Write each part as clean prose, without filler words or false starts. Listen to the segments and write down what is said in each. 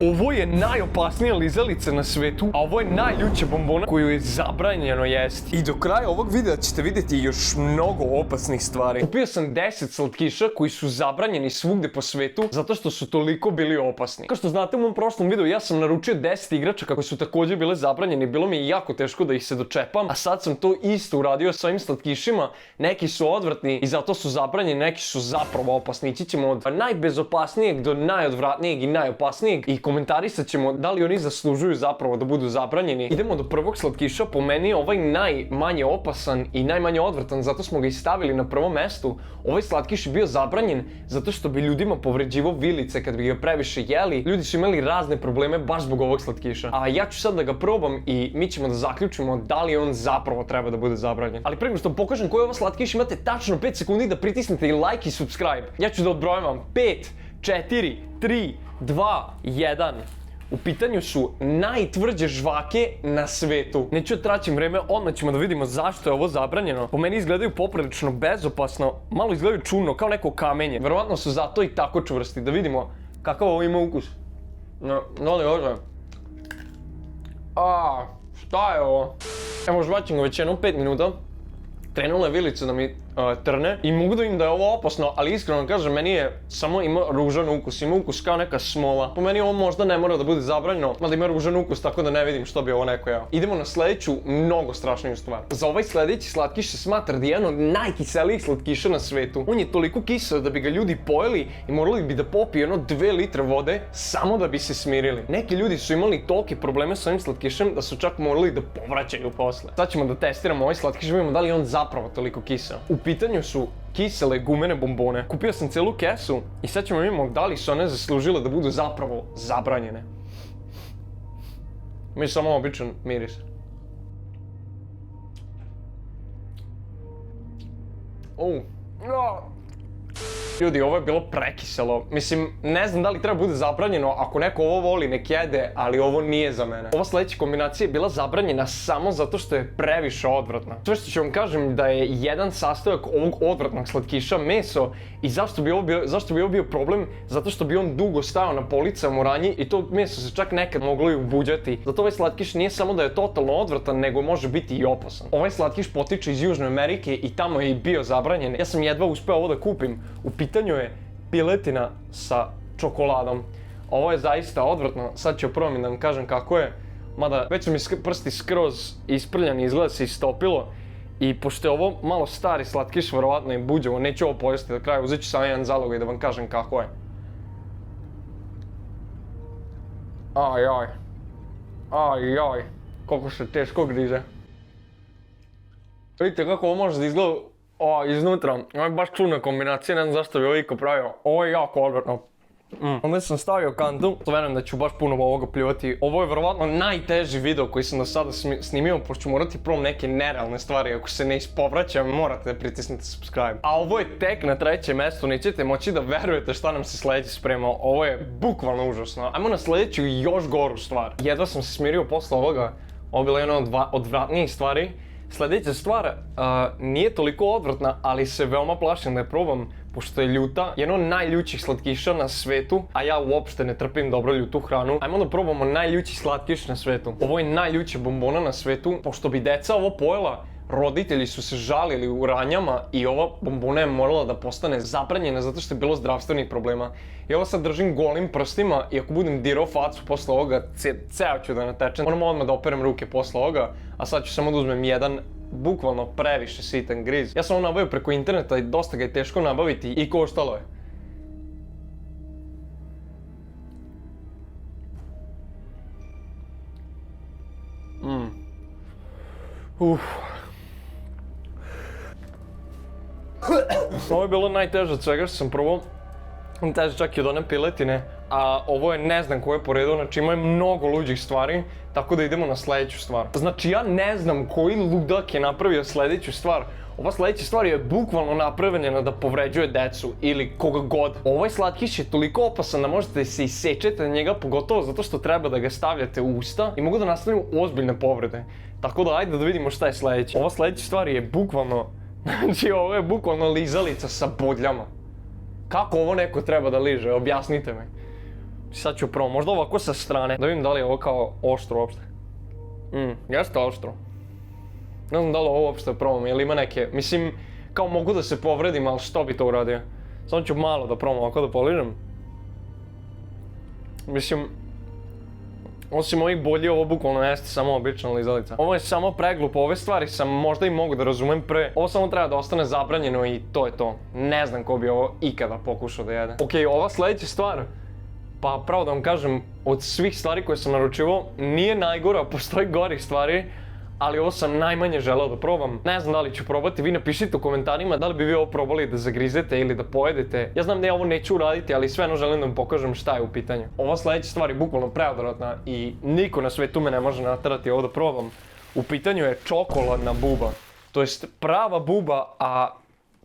Ovo je najopasnija lizalica na svetu, a ovo je najljuća bombona koju je zabranjeno jesti. I do kraja ovog videa ćete vidjeti još mnogo opasnih stvari. Kupio sam 10 slatkiša koji su zabranjeni svugde po svetu zato što su toliko bili opasni. Kao što znate u mom prošlom videu ja sam naručio 10 igračaka koji su također bile zabranjeni, bilo mi je jako teško da ih se dočepam, a sad sam to isto uradio sa ovim slatkišima. Neki su odvratni i zato su zabranjeni, neki su zapravo opasni. Ići ćemo od najbezopasnijeg do najodvratnijeg i najopasnijeg i komentarisat ćemo da li oni zaslužuju zapravo da budu zabranjeni. Idemo do prvog slatkiša, po meni je ovaj najmanje opasan i najmanje odvratan, zato smo ga i stavili na prvo mesto. Ovaj slatkiš je bio zabranjen zato što bi ljudima povređivao vilice kad bi ga previše jeli. Ljudi su imali razne probleme baš zbog ovog slatkiša. A ja ću sad da ga probam i mi ćemo da zaključimo da li on zapravo treba da bude zabranjen. Ali prije nego što vam pokažem koji je ovo slatkiš, imate tačno 5 sekundi da pritisnete i like i subscribe. Ja ću da odbrojavam 5, 4, 3, 2, 1. U pitanju su najtvrđe žvake na svetu. Neću da traćim vreme, odmah ćemo da vidimo zašto je ovo zabranjeno. Po meni izgledaju poprilično bezopasno, malo izgledaju čudno, kao neko kamenje. Verovatno su zato i tako čvrsti. Da vidimo kakav ovo ima ukus. No li ože. Šta je ovo? Evo, žvaćem ga već jedno 5 minuta. Krenula je vilica da mi trne i mogu da im da je ovo opasno, ali iskreno kažem, meni je samo ima ružan ukus, ima ukus kao neka smola. Po meni ovo možda ne mora da bude zabranjeno, mada ima ružan ukus, tako da ne vidim što bi ovo neko jeo. Idemo na sljedeću, mnogo strašniju stvar. Za ovaj sljedeći slatkiš se smatra da je jedan od najkiselijih slatkiša na svetu. On je toliko kiseo da bi ga ljudi pojeli i morali bi da popiju jedno 2 litre vode samo da bi se smirili. Neki ljudi su imali tolike probleme s ovim slatkišem da su čak morali da povraćaju posle. Sad ćemo da testiramo ovaj slatkiš, vidimo da li je on zapravo toliko kiseo. U pitanju su kisele gumene bombone. Kupio sam celu kesu i sad ćemo vidimo da li su one zaslužile da budu zapravo zabranjene. Mi je samo običan miris. Ljudi, ovo je bilo prekiselo. Mislim, ne znam da li treba bude zabranjeno, ako neko ovo voli nek jede, ali ovo nije za mene. Ova sljedeća kombinacija je bila zabranjena samo zato što je previše odvratna. Sve što ću vam kažem da je jedan sastojak ovog odvratnog slatkiša meso i zašto bi ovo bio problem? Zato što bi on dugo stajao na policama u ranji i to meso se čak nekad moglo i ubuđati. Zato ovaj slatkiš nije samo da je totalno odvratan, nego može biti i opasan. Ovaj slatkiš potiče iz Južne Amerike i tamo je i bio zabranjen. Ja sam jedva uspeo ovo da kupim. U pitanju je piletina sa čokoladom. Ovo je zaista odvratno, sad ću probam da vam kažem kako je. Mada već su mi prsti skroz isprljani, izgleda se istopilo. I pošto je ovo malo stari slatkiš, verovatno je buđevo, neću ovo pojesti do kraja, uzet ću samo jedan zalogaj da vam kažem kako je. Ajaj, koliko se teško grize. Vidite kako ovo može da izgleda iznutra. Ovo je baš čudna kombinacija, ne znam zašto bi ovo iko pravio. Ovo je jako odvratno. Onda sam stavio kantu, to verujem da ću baš puno ovoga pljuvati. Ovo je verovatno najteži video koji sam do sada snimio, pošto ću morati probam neke nerealne stvari. Ako se ne ispovraćam, morate da pritisnete subscribe. A ovo je tek na 3. mestu, nećete moći da verujete šta nam se sljedeće spremao. Ovo je bukvalno užasno. Ajmo na sljedeću još goru stvar. Jedva sam se smirio posle ovoga. Ovo je bila jedna od odvratnijih stvari. Sljedeća stvar nije toliko odvratna, ali se veoma plašim da je probam, pošto je ljuta, jedno od najljućih slatkiša na svetu, a ja uopšte ne trpim dobro ljutu hranu. Ajmo da probamo najljući slatkiš na svetu. Ovo je najljuća bombona na svetu, pošto bi deca ovo pojela, roditelji su se žalili u ranjama i ova bombona je morala da postane zabranjena zato što je bilo zdravstvenih problema. I ovo sad držim golim prstima i ako budem dirao facu posle ovoga, ceo ću da natečem. Moram odmah da operem ruke posle ovoga, a sad ću samo da uzmem jedan bukvalno previše sitan griz. Ja sam ovo nabavio preko interneta i dosta ga je teško nabaviti i koštalo je. Ovo je bilo najteže od svega što sam probao. Teže čak i od one piletine, a ovo je ne znam koje po redu, znači ima mnogo luđih stvari, tako da idemo na sljedeću stvar. Znači ja ne znam koji ludak je napravio sljedeću stvar. Ova sljedeća stvar je bukvalno napravljena da povređuje decu ili koga god. Ovaj slatkiš je toliko opasan da možete se isečete na njega, pogotovo zato što treba da ga stavljate u usta i mogu da nastanu ozbiljne povrede. Tako da ajde da vidimo šta je sljedeće. Ova sljedeća stvar je bukvalno, znači ovo je bukvalno lizalica sa bodljama. Kako ovo neko treba da liže? Objasnite mi. Sad ću probam, možda ovako sa strane, da vidim da li je ovo kao oštro uopšte. Jeste oštro. Ne znam da li ovo uopšte probam, ili ima neke, mislim, kao mogu da se povredim, ali što bi to uradio? Samo ću malo da probam ovako da poližem. Mislim, osim ovih bolji, ovo bukvalno jeste samo obična lizalica. Ovo je samo preglupo, ove stvari sam možda i mogu da razumem pre. Ovo samo treba da ostane zabranjeno i to je to. Ne znam ko bi ovo ikada pokušao da jede. Okej, ova sljedeća stvar, pa pravo da vam kažem, od svih stvari koje sam naručivao, nije najgora, postoji gorih stvari, ali ovo sam najmanje želeo da probam. Ne znam da li ću probati, vi napišite u komentarima da li bi vi ovo probali da zagrizete ili da pojedete. Ja znam da ja ovo neću uraditi, ali svejedno želim da vam pokažem šta je u pitanju. Ova sljedeća stvar je bukvalno preodvratna i niko na svetu me ne može naterati ovo da probam. U pitanju je čokoladna buba. To jest prava buba, a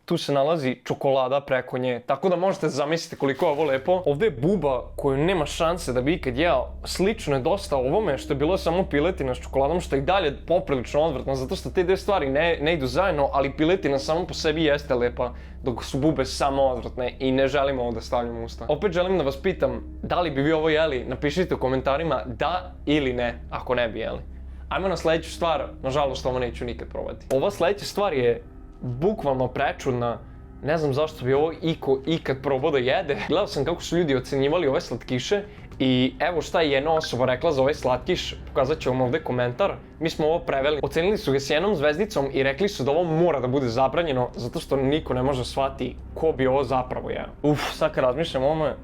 tu se nalazi čokolada preko nje, tako da možete zamisliti koliko je ovo lepo. Ovdje je buba koju nema šanse da bi ikad jeo. Slično je dosta ovome što je bilo samo piletina s čokoladom, što je i dalje poprilično odvratno, zato što te dve stvari ne idu zajedno, ali piletina samo po sebi jeste lepa, dok su bube samo odvratne i ne želim ovo da stavljam u usta. Opet želim da vas pitam, da li bi vi ovo jeli? Napišite u komentarima da ili ne, ako ne bi jeli. Ajmo na sljedeću stvar, nažalost ovo neću nikad probati. Ova sljedeća stvar je bukvalno prečudna, ne znam zašto bi ovo iko ikad probao da jede. Gledao sam kako su ljudi ocenjivali ove slatkiše i evo šta je jedna osoba rekla za ovaj slatkiš, pokazat ću vam ovdje komentar. Mi smo ovo preveli, ocenili su ga s jednom zvezdicom i rekli su da ovo mora da bude zabranjeno zato što niko ne može shvatiti ko bi ovo zapravo jeo. Sad kad razmišljam o ovome,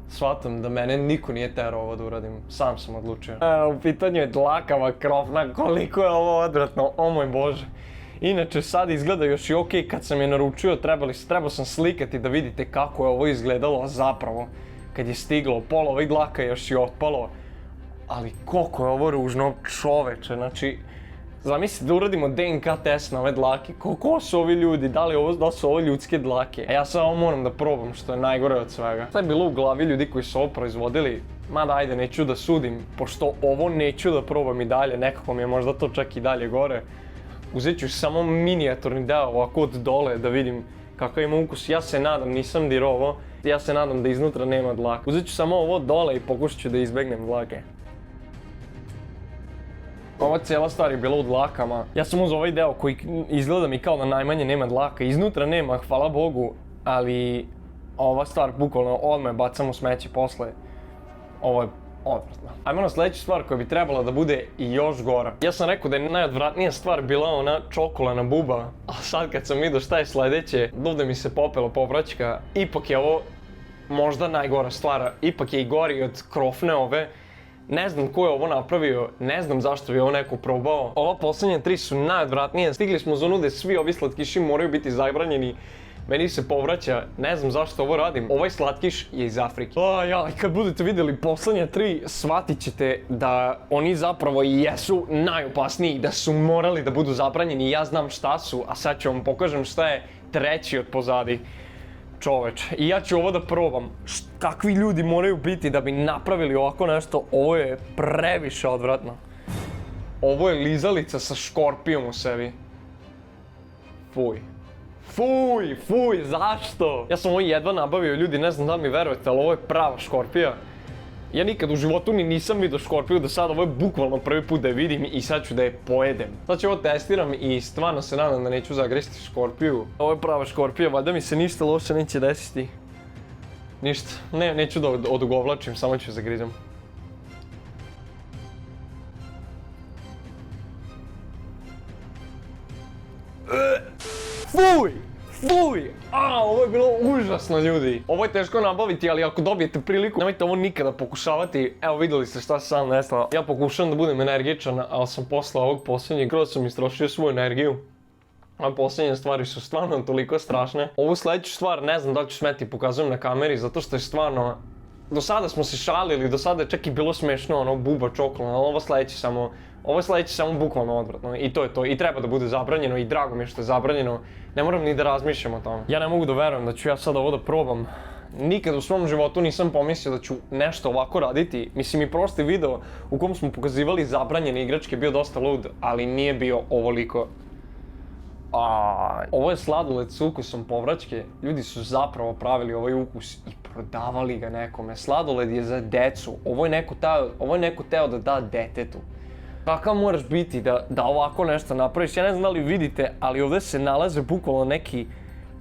shvatam da mene niko nije terao ovo da uradim, sam sam odlučio. U pitanju je dlakava krofna, koliko je ovo odvratno, o moj bože. Inače, sad izgleda još i okej, kad sam je naručio, trebao sam slikati da vidite kako je ovo izgledalo zapravo. Kad je stiglo, pola ovih dlaka je još i otpalo. Ali koliko je ovo ružno, čoveče, znači... Zamislite da uradimo DNK test na ove dlake, ko su ovi ljudi, da su ovo ljudske dlake? A ja sad ovo moram da probam, što je najgore od svega. Šta je bilo u glavi ljudi koji su ovo proizvodili? Mada ajde, neću da sudim, pošto ovo neću da probam i dalje, nekako mi je možda to čak i dalje gore. Uzet ću samo minijaturni deo ovako od dole da vidim kakav ima ukus. Ja se nadam, nisam dirao ovo, ja se nadam da iznutra nema dlaka. Uzet ću samo ovo dole i pokušat ću da izbegnem dlake. Ova cijela stvar je bila u dlakama. Ja sam uzeo ovaj deo koji izgleda mi kao da najmanje nema dlaka. Iznutra nema, hvala Bogu, ali ova stvar bukvalno odmah bacam u smeće posle. Ovo je odvratno. Ajmo na sljedeću stvar koja bi trebala da bude i još gora. Ja sam rekao da je najodvratnija stvar bila ona čokoladna buba, a sad kad sam vidio šta je sljedeće, ovdje mi se popela povraćka. Ipak je ovo možda najgora stvar, ipak je i gori od krofne ove. Ne znam ko je ovo napravio, ne znam zašto bi ovo neko probao. Ova posljednja tri su najodvratnije. Stigli smo u zonu gdje svi ovi slatkiši moraju biti zabranjeni. Meni se povraća, ne znam zašto ovo radim. Ovaj slatkiš je iz Afrike. Kad budete vidjeli posljednje tri, shvatit ćete da oni zapravo i jesu najopasniji, da su morali da budu zabranjeni i ja znam šta su, a sad ću vam pokažem šta je treći od pozadi. Čoveč, i ja ću ovo da probam. Kakvi ljudi moraju biti da bi napravili ovako nešto, ovo je previše odvratno. Ovo je lizalica sa škorpijom u sebi. Fuj, zašto? Ja sam ovo jedva nabavio, ljudi, ne znam da li mi verujete, ali ovo je prava škorpija. Ja nikad u životu ni nisam vidio škorpiju do sada, ovo je bukvalno prvi put da je vidim i sad ću da je pojedem. Sad ću ovo testiram i stvarno se nadam da neću zagristi škorpiju. Ovo je prava škorpija, valjda mi se ništa loše neće desiti. Ništa, neću da odugovlačim, samo ću zagrizam. Fuj! Ovo je bilo užasno, ljudi. Ovo je teško nabaviti, ali ako dobijete priliku, nemojte ovo nikada pokušavati. Evo, vidjeli ste šta se sam nestalo. Ja pokušavam da budem energičan, ali sam posle ovog posljednjeg kroz sam istrošio svoju energiju. A posljednje stvari su stvarno toliko strašne. Ovu sljedeću stvar ne znam da li ću smeti pokazujem na kameri, zato što je stvarno... Do sada smo se šalili, do sada je čak i bilo smešno, ono, buba čokoladna, ali ovo sljedeće samo bukvalno odvratno i to je to. I treba da bude zabranjeno i drago mi je što je zabranjeno. Ne moram ni da razmišljam o tome. Ja ne mogu da verujem da ću ja sada ovo da probam. Nikad u svom životu nisam pomislio da ću nešto ovako raditi. Mislim, i prosti video u kom smo pokazivali zabranjene igračke bio dosta lud, ali nije bio ovoliko. Ovo je sladoled s ukusom povraćke. Ljudi su zapravo pravili ovaj ukus i prodavali ga nekome. Sladoled je za decu. Ovo je neko teo da da detetu. Kakav moraš biti da ovako nešto napraviš? Ja ne znam da li vidite, ali ovdje se nalaze bukvalno neki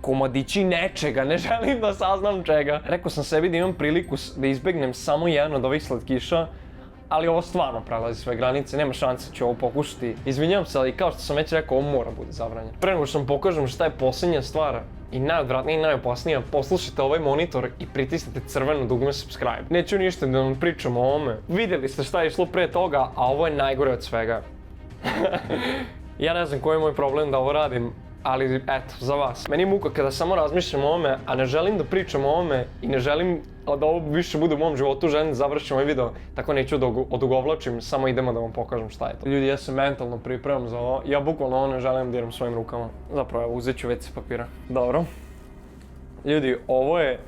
komadići nečega, ne želim da saznam čega. Rekao sam sebi da imam priliku da izbegnem samo jedan od ovih slatkiša, ali ovo stvarno prelazi sve granice, nema šanse ću ovo pokušati. Izvinjavam se, ali kao što sam već rekao, ovo mora bude zabranjeno. Pre nego što vam pokažem šta je posljednja stvar i najodvratnija i najopasnija, poslušajte ovaj monitor i pritisnite crveno dugme subscribe. Neću ništa da vam pričam o ovome. Vidjeli ste šta je išlo pre toga, a ovo je najgore od svega. Ja ne znam koji je moj problem da ovo radim, ali eto, za vas. Meni je muka kada samo razmišljam o ovome, a ne želim da pričam o ovome i ne želim da ovo više bude u mom životu, želim da završim ovaj video, tako neću da odugovlačim, samo idemo da vam pokažem šta je to. Ljudi, ja se mentalno pripremam za ovo, ja bukvalno ovo ne želim da diram svojim rukama. Zapravo, evo, uzet ću WC papira. Dobro. Ljudi, ovo je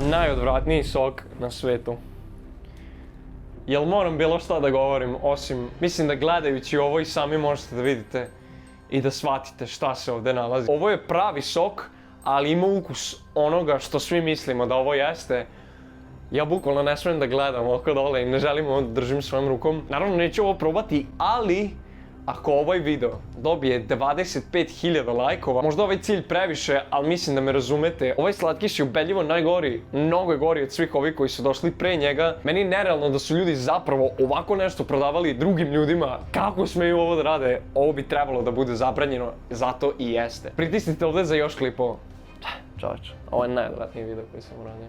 najodvratniji sok na svetu. Jel moram bilo šta da govorim, osim, mislim da gledajući ovo i sami možete da vidite i da shvatite šta se ovdje nalazi. Ovo je pravi sok, ali ima ukus onoga što svi mislimo da ovo jeste. Ja bukvalno ne smijem da gledam oko dole i ne želim ovo da držim svojom rukom. Naravno neću ovo probati, ali ako ovaj video dobije 25.000 lajkova, možda ovaj cilj previše, ali mislim da me razumete. Ovaj slatkiš je ubedljivo najgori, mnogo je gori od svih ovih koji su došli pre njega. Meni je nerealno da su ljudi zapravo ovako nešto prodavali drugim ljudima. Kako smeju ovo da rade? Ovo bi trebalo da bude zabranjeno, zato i jeste. Pritisnite ovdje za još klipova. Čovječ, ovo je najodvratniji video koji sam uradio.